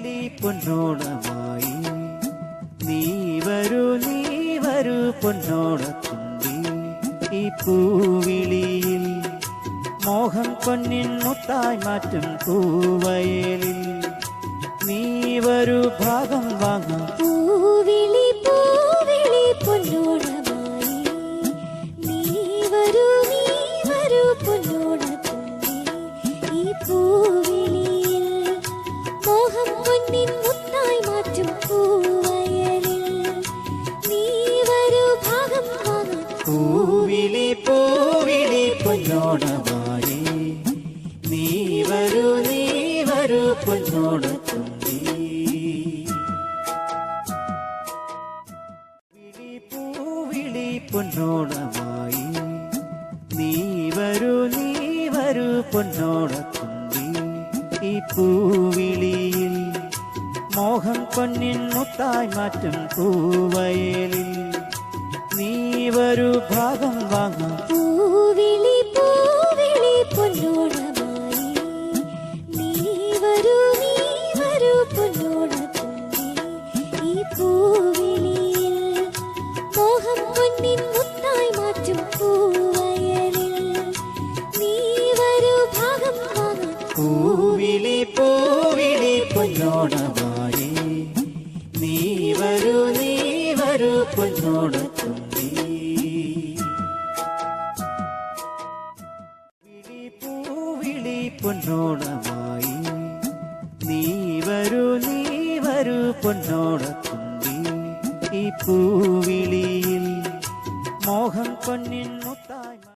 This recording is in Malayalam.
പൂവിളി പൊന്നോണമായി നീ വരൂ പൊന്നോണത്തുമ്പി ഈ പൂവിളിയിൽ മോഹം പൊന്നിൻ മുത്തായി മാറ്റും പൂവയലിൽ നീ വരൂ ഭാഗം വാങ്ങാം പൂവിളി പൂവിളി പൊന്നോണമായി നീ വരൂ പൊന്നോണത്തുമ്പി ഈ പൂവിളിയിൽ മോഹം പൊന്നിൻ മുത്തായി മാറ്റും പൂവയലിൽ നീ വരൂ ഭാഗം വാങ്ങാം പൂവിളി പൂവിളി പൊന്നോണമായി നീ വരൂ പൊന്നോണത്തുമ്പി പൂവിളി പൊന്നോണമായി നീ വരൂ പൊന്നോണത്തുമ്പി ഈ പൂവിളിയിൽ മോഹം പൊന്നിൻ മുത്തായി മാറ്റും പൂവയലിൽ നീ വരൂ ഭാഗം വാങ്ങാം പൂവിളി പൂവിളി പൊന്നോണമായി നീ വരൂ പൊന്നോണത്തുമ്പി ഈ പൂവിളിയിൽ മോഹം പൊന്നിൻ മുത്തായി മാറ്റും പൂവയലിൽ നീ വരൂ ഭാഗം വാങ്ങാം പൂവിളി പൂവിളി പൊന്നോണമായി നീ വരൂ പൊന്നോണത്തുമ്പി പൂവിളി പൊന്നോണമായി നീ വരൂ പൊന്നോണത്തുമ്പി ഈ പൂവിളിയിൽ മോഹം പൊന്നിൻ